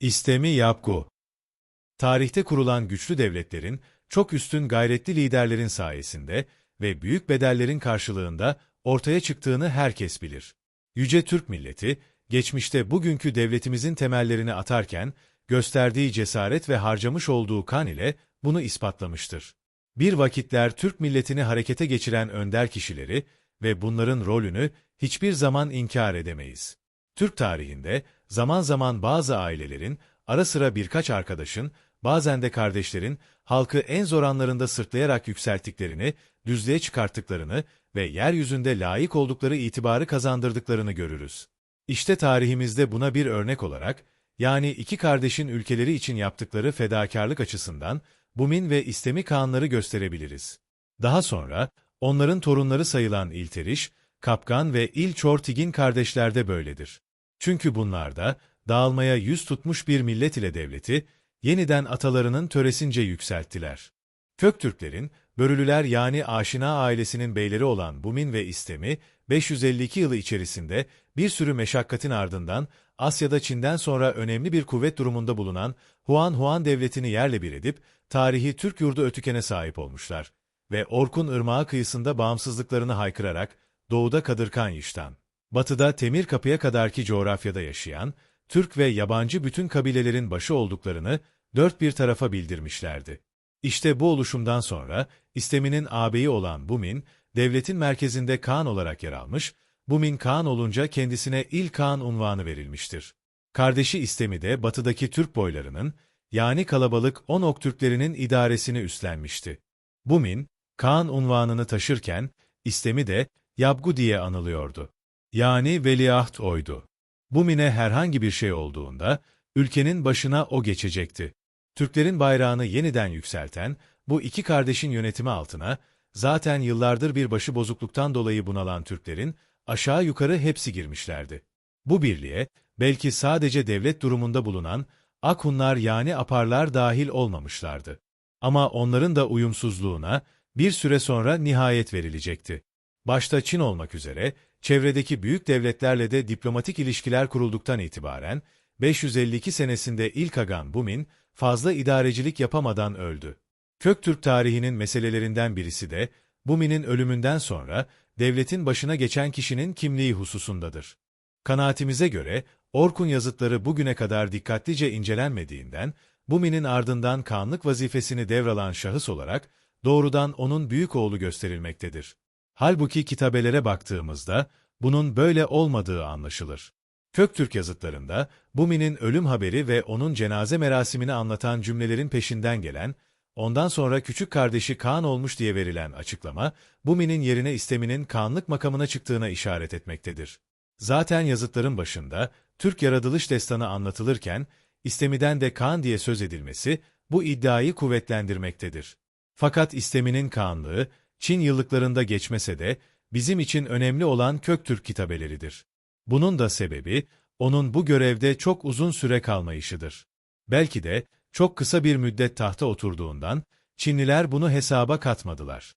İstemi Yapgu. Tarihte kurulan güçlü devletlerin, çok üstün gayretli liderlerin sayesinde ve büyük bedellerin karşılığında ortaya çıktığını herkes bilir. Yüce Türk milleti, geçmişte bugünkü devletimizin temellerini atarken, gösterdiği cesaret ve harcamış olduğu kan ile bunu ispatlamıştır. Bir vakitler Türk milletini harekete geçiren önder kişileri ve bunların rolünü hiçbir zaman inkar edemeyiz. Türk tarihinde zaman zaman bazı ailelerin, ara sıra birkaç arkadaşın, bazen de kardeşlerin, halkı en zor anlarında sırtlayarak yükselttiklerini, düzlüğe çıkarttıklarını ve yeryüzünde layık oldukları itibarı kazandırdıklarını görürüz. İşte tarihimizde buna bir örnek olarak, yani iki kardeşin ülkeleri için yaptıkları fedakarlık açısından, Bumin ve İstemi Kağanları gösterebiliriz. Daha sonra, onların torunları sayılan İlteriş, Kapkan ve İlçortigin kardeşler de böyledir. Çünkü bunlar da, dağılmaya yüz tutmuş bir millet ile devleti, yeniden atalarının töresince yükselttiler. Köktürklerin, Börülüler yani Aşina ailesinin beyleri olan Bumin ve İstemi, 552 yılı içerisinde bir sürü meşakkatin ardından Asya'da Çin'den sonra önemli bir kuvvet durumunda bulunan Huan devletini yerle bir edip tarihi Türk yurdu Ötüken'e sahip olmuşlar ve Orkun Irmağı kıyısında bağımsızlıklarını haykırarak doğuda Kadırkan Yiş'ten, batıda Temirkapı'ya kadarki coğrafyada yaşayan Türk ve yabancı bütün kabilelerin başı olduklarını dört bir tarafa bildirmişlerdi. İşte bu oluşumdan sonra İstemi'nin ağabeyi olan Bumin, devletin merkezinde Kağan olarak yer almış, Bumin Kağan olunca kendisine İl Kağan unvanı verilmiştir. Kardeşi İstemi de batıdaki Türk boylarının, yani kalabalık Onok Türklerinin idaresini üstlenmişti. Bumin, Kağan unvanını taşırken, İstemi de Yabgu diye anılıyordu. Yani veliaht oydu. Bumin'e herhangi bir şey olduğunda, ülkenin başına o geçecekti. Türklerin bayrağını yeniden yükselten, bu iki kardeşin yönetimi altına, zaten yıllardır bir başıbozukluktan dolayı bunalan Türklerin, aşağı yukarı hepsi girmişlerdi. Bu birliğe, belki sadece devlet durumunda bulunan, Akhunlar yani Aparlar dahil olmamışlardı. Ama onların da uyumsuzluğuna, bir süre sonra nihayet verilecekti. Başta Çin olmak üzere, çevredeki büyük devletlerle de diplomatik ilişkiler kurulduktan itibaren, 552 senesinde ilk Agan Bumin, fazla idarecilik yapamadan öldü. Köktürk tarihinin meselelerinden birisi de, Bumin'in ölümünden sonra, devletin başına geçen kişinin kimliği hususundadır. Kanaatimize göre, Orkun yazıtları bugüne kadar dikkatlice incelenmediğinden, Bumin'in ardından kağanlık vazifesini devralan şahıs olarak, doğrudan onun büyük oğlu gösterilmektedir. Halbuki kitabelere baktığımızda, bunun böyle olmadığı anlaşılır. Köktürk yazıtlarında, Bumi'nin ölüm haberi ve onun cenaze merasimini anlatan cümlelerin peşinden gelen, ondan sonra küçük kardeşi Kağan olmuş diye verilen açıklama, Bumi'nin yerine İstemi'nin kağanlık makamına çıktığına işaret etmektedir. Zaten yazıtların başında, Türk yaratılış destanı anlatılırken, İstemi'den de Kağan diye söz edilmesi, bu iddiayı kuvvetlendirmektedir. Fakat İstemi'nin kağanlığı, Çin yıllıklarında geçmese de, bizim için önemli olan Köktürk kitabeleridir. Bunun da sebebi, onun bu görevde çok uzun süre kalmayışıdır. Belki de, çok kısa bir müddet tahta oturduğundan, Çinliler bunu hesaba katmadılar.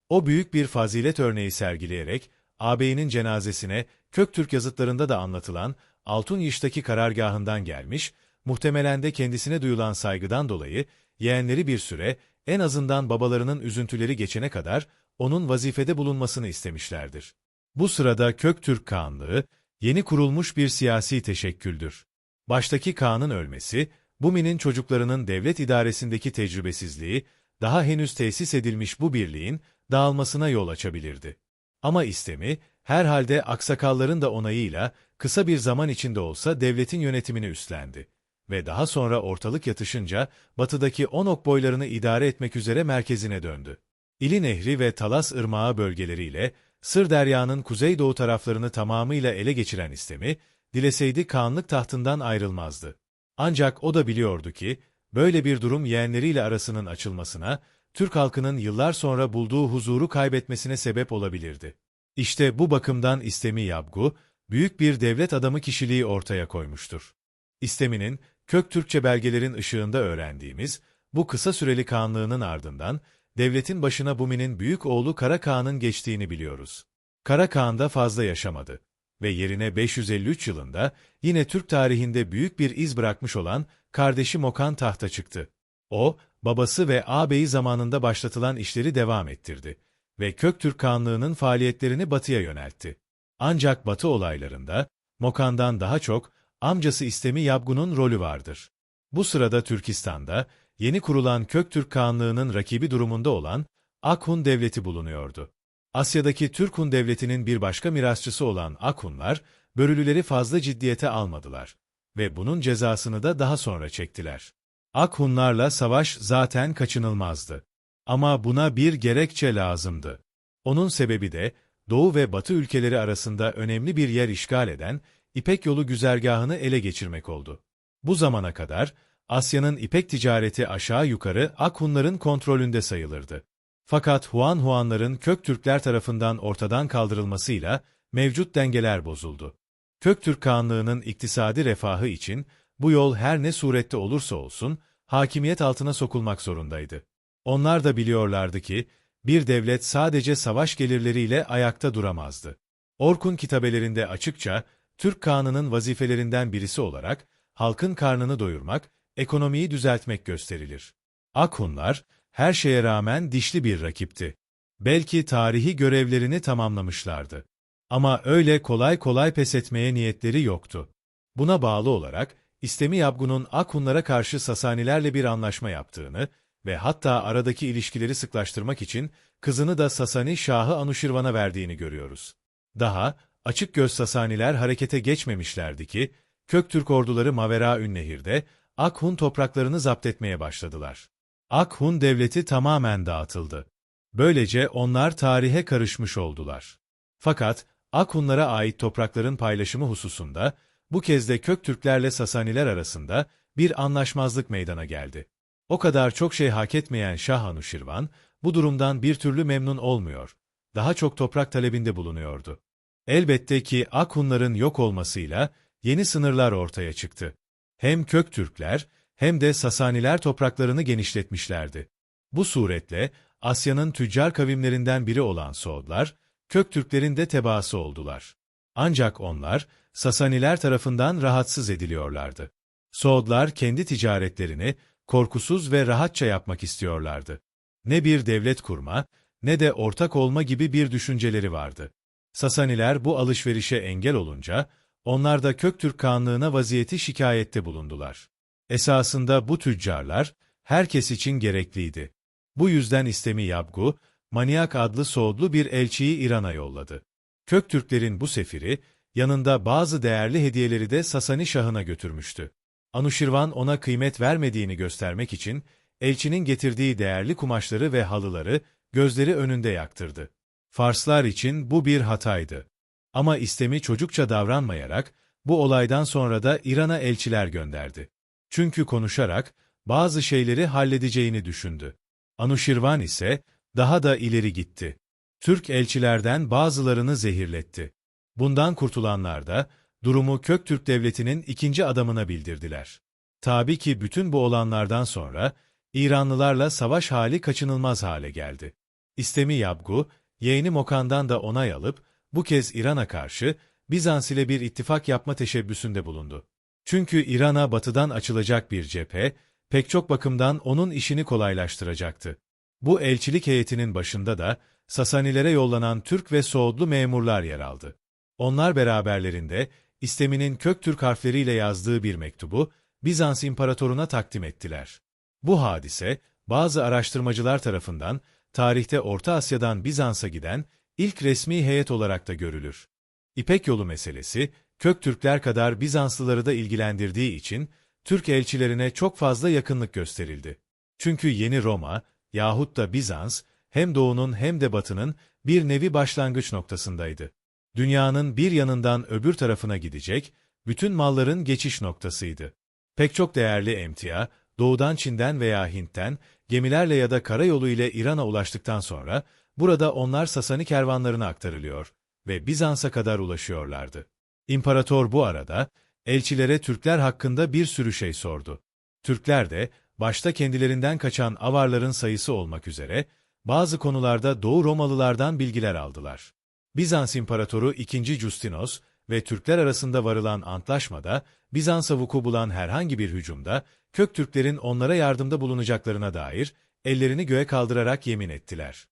O büyük bir fazilet örneği sergileyerek, ağabeyinin cenazesine, Köktürk yazıtlarında da anlatılan, Altunyiş'teki karargahından gelmiş, muhtemelen de kendisine duyulan saygıdan dolayı, yeğenleri bir süre, en azından babalarının üzüntüleri geçene kadar, onun vazifede bulunmasını istemişlerdir. Bu sırada Köktürk Kağanlığı, yeni kurulmuş bir siyasi teşekküldür. Baştaki Kağan'ın ölmesi, Bumi'nin çocuklarının devlet idaresindeki tecrübesizliği, daha henüz tesis edilmiş bu birliğin dağılmasına yol açabilirdi. Ama İstemi, herhalde aksakalların da onayıyla kısa bir zaman içinde olsa devletin yönetimini üstlendi. Ve daha sonra ortalık yatışınca batıdaki Onok boylarını idare etmek üzere merkezine döndü. İli Nehri ve Talas Irmağı bölgeleriyle Sırderya'nın kuzeydoğu taraflarını tamamıyla ele geçiren İstemi, dileseydi kağanlık tahtından ayrılmazdı. Ancak o da biliyordu ki, böyle bir durum yeğenleriyle arasının açılmasına, Türk halkının yıllar sonra bulduğu huzuru kaybetmesine sebep olabilirdi. İşte bu bakımdan İstemi Yabgu, büyük bir devlet adamı kişiliği ortaya koymuştur. İstemi'nin, Köktürkçe belgelerin ışığında öğrendiğimiz, bu kısa süreli kağanlığının ardından, devletin başına Bumi'nin büyük oğlu Kara Kağan'ın geçtiğini biliyoruz. Kara Kağan da fazla yaşamadı ve yerine 553 yılında yine Türk tarihinde büyük bir iz bırakmış olan kardeşi Mokan tahta çıktı. O, babası ve ağabeyi zamanında başlatılan işleri devam ettirdi ve Köktürk Kağanlığı'nın faaliyetlerini batıya yöneltti. Ancak batı olaylarında Mokan'dan daha çok amcası İstemi Yabgu'nun rolü vardır. Bu sırada Türkistan'da yeni kurulan Köktürk Kağanlığı'nın rakibi durumunda olan Akhun Devleti bulunuyordu. Asya'daki Türk Hun Devleti'nin bir başka mirasçısı olan Akhunlar, Börülüleri fazla ciddiyete almadılar ve bunun cezasını da daha sonra çektiler. Akhunlarla savaş zaten kaçınılmazdı. Ama buna bir gerekçe lazımdı. Onun sebebi de Doğu ve Batı ülkeleri arasında önemli bir yer işgal eden İpek Yolu güzergahını ele geçirmek oldu. Bu zamana kadar Asya'nın İpek ticareti aşağı yukarı Akhunların kontrolünde sayılırdı. Fakat Huanların Köktürkler tarafından ortadan kaldırılmasıyla mevcut dengeler bozuldu. Köktürk Kağanlığı'nın iktisadi refahı için bu yol her ne surette olursa olsun hakimiyet altına sokulmak zorundaydı. Onlar da biliyorlardı ki bir devlet sadece savaş gelirleriyle ayakta duramazdı. Orkun kitabelerinde açıkça Türk Kağanı'nın vazifelerinden birisi olarak halkın karnını doyurmak, ekonomiyi düzeltmek gösterilir. Akhunlar her şeye rağmen dişli bir rakipti. Belki tarihi görevlerini tamamlamışlardı. Ama öyle kolay kolay pes etmeye niyetleri yoktu. Buna bağlı olarak İstemi Yabgu'nun Akhunlara karşı Sasanilerle bir anlaşma yaptığını ve hatta aradaki ilişkileri sıklaştırmak için kızını da Sasani Şahı Anuşirvan'a verdiğini görüyoruz. Daha açık göz Sasaniler harekete geçmemişlerdi ki Köktürk orduları Maveraünnehir'de Akhun topraklarını zapt etmeye başladılar. Akhun devleti tamamen dağıtıldı. Böylece onlar tarihe karışmış oldular. Fakat Akhunlara ait toprakların paylaşımı hususunda bu kez de Köktürklerle Sasaniler arasında bir anlaşmazlık meydana geldi. O kadar çok şey hak etmeyen Şah Anuşirvan bu durumdan bir türlü memnun olmuyor, daha çok toprak talebinde bulunuyordu. Elbette ki Akhunların yok olmasıyla yeni sınırlar ortaya çıktı. Hem Köktürkler hem de Sasaniler topraklarını genişletmişlerdi. Bu suretle Asya'nın tüccar kavimlerinden biri olan Soğudlar, Köktürklerin de tebaası oldular. Ancak onlar Sasaniler tarafından rahatsız ediliyorlardı. Soğudlar kendi ticaretlerini korkusuz ve rahatça yapmak istiyorlardı. Ne bir devlet kurma ne de ortak olma gibi bir düşünceleri vardı. Sasaniler bu alışverişe engel olunca onlar da Köktürk Kağanlığı'na vaziyeti şikayette bulundular. Esasında bu tüccarlar herkes için gerekliydi. Bu yüzden İstemi Yabgu, Maniak adlı Soğudlu bir elçiyi İran'a yolladı. Köktürklerin bu sefiri, yanında bazı değerli hediyeleri de Sasani Şahı'na götürmüştü. Anuşirvan ona kıymet vermediğini göstermek için, elçinin getirdiği değerli kumaşları ve halıları gözleri önünde yaktırdı. Farslar için bu bir hataydı. Ama İstemi çocukça davranmayarak, bu olaydan sonra da İran'a elçiler gönderdi. Çünkü konuşarak bazı şeyleri halledeceğini düşündü. Anuşirvan ise daha da ileri gitti. Türk elçilerden bazılarını zehirletti. Bundan kurtulanlar da durumu Köktürk Devleti'nin ikinci adamına bildirdiler. Tabii ki bütün bu olanlardan sonra İranlılarla savaş hali kaçınılmaz hale geldi. İstemi Yabgu, yeğeni Mokan'dan da onay alıp bu kez İran'a karşı Bizans ile bir ittifak yapma teşebbüsünde bulundu. Çünkü İran'a batıdan açılacak bir cephe, pek çok bakımdan onun işini kolaylaştıracaktı. Bu elçilik heyetinin başında da Sasanilere yollanan Türk ve Soğudlu memurlar yer aldı. Onlar beraberlerinde İstemi'nin Köktürk harfleriyle yazdığı bir mektubu Bizans imparatoruna takdim ettiler. Bu hadise, bazı araştırmacılar tarafından tarihte Orta Asya'dan Bizans'a giden ilk resmi heyet olarak da görülür. İpek Yolu meselesi, Köktürkler kadar Bizanslıları da ilgilendirdiği için Türk elçilerine çok fazla yakınlık gösterildi. Çünkü yeni Roma yahut da Bizans, hem Doğu'nun hem de Batı'nın bir nevi başlangıç noktasındaydı. Dünyanın bir yanından öbür tarafına gidecek, bütün malların geçiş noktasıydı. Pek çok değerli emtia, Doğudan Çin'den veya Hint'ten, gemilerle ya da karayolu ile İran'a ulaştıktan sonra, burada onlar Sasani kervanlarına aktarılıyor ve Bizans'a kadar ulaşıyorlardı. İmparator bu arada, elçilere Türkler hakkında bir sürü şey sordu. Türkler de, başta kendilerinden kaçan avarların sayısı olmak üzere, bazı konularda Doğu Romalılardan bilgiler aldılar. Bizans İmparatoru II. Justinos ve Türkler arasında varılan antlaşmada, Bizans'a vuku bulan herhangi bir hücumda, Köktürklerin onlara yardımda bulunacaklarına dair, ellerini göğe kaldırarak yemin ettiler.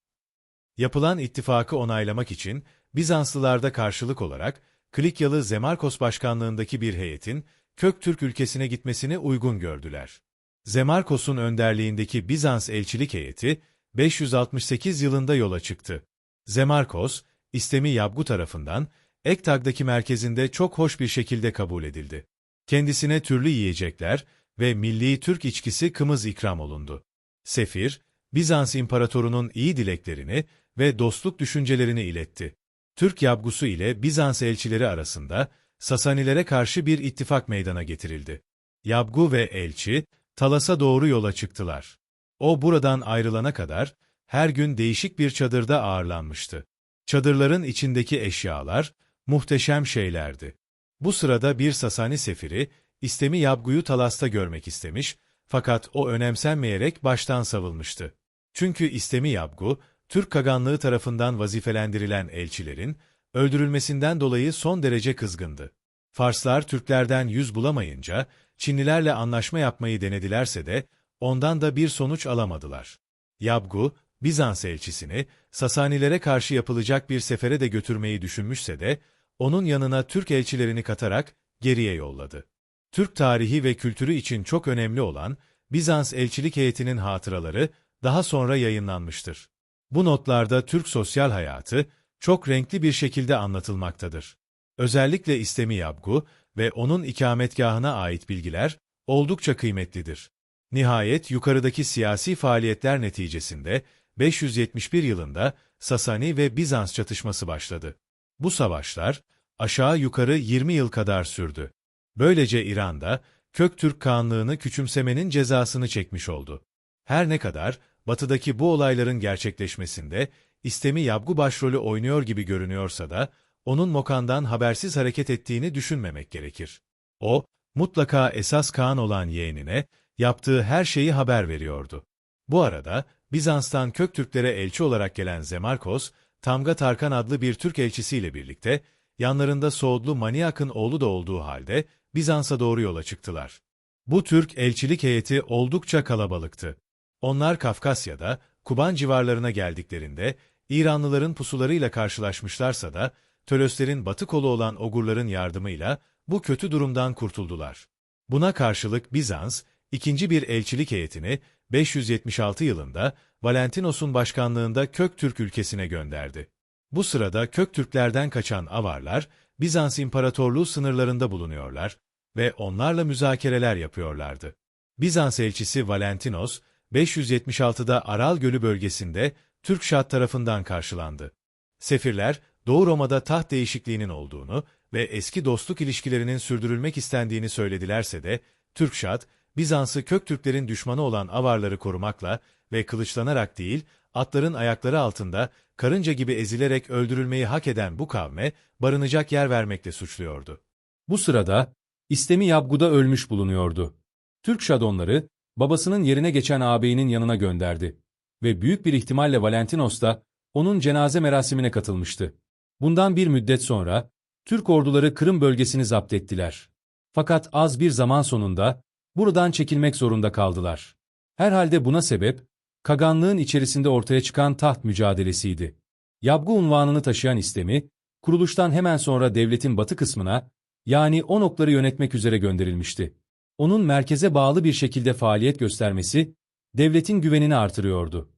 Yapılan ittifakı onaylamak için, Bizanslılar da karşılık olarak, Klikyalı Zemarkos başkanlığındaki bir heyetin, Köktürk ülkesine gitmesini uygun gördüler. Zemarkos'un önderliğindeki Bizans elçilik heyeti, 568 yılında yola çıktı. Zemarkos, İstemi Yabgu tarafından, Ektag'daki merkezinde çok hoş bir şekilde kabul edildi. Kendisine türlü yiyecekler ve milli Türk içkisi kımız ikram olundu. Sefir, Bizans imparatorunun iyi dileklerini ve dostluk düşüncelerini iletti. Türk Yabgusu ile Bizans elçileri arasında Sasanilere karşı bir ittifak meydana getirildi. Yabgu ve elçi, Talas'a doğru yola çıktılar. O buradan ayrılana kadar her gün değişik bir çadırda ağırlanmıştı. Çadırların içindeki eşyalar muhteşem şeylerdi. Bu sırada bir Sasani sefiri İstemi Yabgu'yu Talas'ta görmek istemiş fakat o önemsenmeyerek baştan savılmıştı. Çünkü İstemi Yabgu, Türk Kaganlığı tarafından vazifelendirilen elçilerin öldürülmesinden dolayı son derece kızgındı. Farslar Türklerden yüz bulamayınca Çinlilerle anlaşma yapmayı denedilerse de ondan da bir sonuç alamadılar. Yabgu, Bizans elçisini Sasanilere karşı yapılacak bir sefere de götürmeyi düşünmüşse de onun yanına Türk elçilerini katarak geriye yolladı. Türk tarihi ve kültürü için çok önemli olan Bizans elçilik heyetinin hatıraları daha sonra yayınlanmıştır. Bu notlarda Türk sosyal hayatı çok renkli bir şekilde anlatılmaktadır. Özellikle İstemi Yabgu ve onun ikametgahına ait bilgiler oldukça kıymetlidir. Nihayet yukarıdaki siyasi faaliyetler neticesinde 571 yılında Sasani ve Bizans çatışması başladı. Bu savaşlar aşağı yukarı 20 yıl kadar sürdü. Böylece İran'da Köktürk Kağanlığını küçümsemenin cezasını çekmiş oldu. Her ne kadar batıdaki bu olayların gerçekleşmesinde İstemi Yabgu başrolü oynuyor gibi görünüyorsa da onun Mokan'dan habersiz hareket ettiğini düşünmemek gerekir. O, mutlaka esas Kağan olan yeğenine yaptığı her şeyi haber veriyordu. Bu arada Bizans'tan Köktürklere elçi olarak gelen Zemarkos, Tamga Tarkan adlı bir Türk elçisiyle birlikte yanlarında Soğudlu Maniak'ın oğlu da olduğu halde Bizans'a doğru yola çıktılar. Bu Türk elçilik heyeti oldukça kalabalıktı. Onlar Kafkasya'da, Kuban civarlarına geldiklerinde İranlıların pusularıyla karşılaşmışlarsa da Töloslerin batı kolu olan Ogurların yardımıyla bu kötü durumdan kurtuldular. Buna karşılık Bizans, ikinci bir elçilik heyetini 576 yılında Valentinos'un başkanlığında Köktürk ülkesine gönderdi. Bu sırada Köktürklerden kaçan Avarlar, Bizans İmparatorluğu sınırlarında bulunuyorlar ve onlarla müzakereler yapıyorlardı. Bizans elçisi Valentinos, 576'da Aral Gölü bölgesinde Türkşat tarafından karşılandı. Sefirler, Doğu Roma'da taht değişikliğinin olduğunu ve eski dostluk ilişkilerinin sürdürülmek istendiğini söyledilerse de, Türkşat, Bizans'ı Köktürklerin düşmanı olan Avarları korumakla ve kılıçlanarak değil, atların ayakları altında karınca gibi ezilerek öldürülmeyi hak eden bu kavme barınacak yer vermekle suçluyordu. Bu sırada İstemi Yabgu'da ölmüş bulunuyordu. Türkşad onları babasının yerine geçen ağabeyinin yanına gönderdi ve büyük bir ihtimalle Valentinos da onun cenaze merasimine katılmıştı. Bundan bir müddet sonra Türk orduları Kırım bölgesini zapt ettiler. Fakat az bir zaman sonunda buradan çekilmek zorunda kaldılar. Herhalde buna sebep Kaganlığın içerisinde ortaya çıkan taht mücadelesiydi. Yabgu unvanını taşıyan İstemi, kuruluştan hemen sonra devletin batı kısmına, yani Onokları yönetmek üzere gönderilmişti. Onun merkeze bağlı bir şekilde faaliyet göstermesi, devletin güvenini artırıyordu.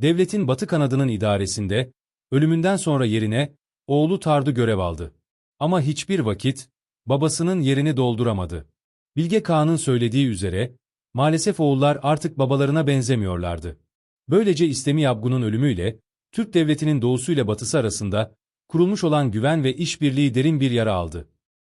Devletin batı kanadının idaresinde, ölümünden sonra yerine, oğlu Tardu görev aldı. Ama hiçbir vakit, babasının yerini dolduramadı. Bilge Kağan'ın söylediği üzere, maalesef oğullar artık babalarına benzemiyorlardı. Böylece İstemi Yabgu'nun ölümüyle, Türk devletinin doğusu ile batısı arasında, kurulmuş olan güven ve işbirliği derin bir yara aldı.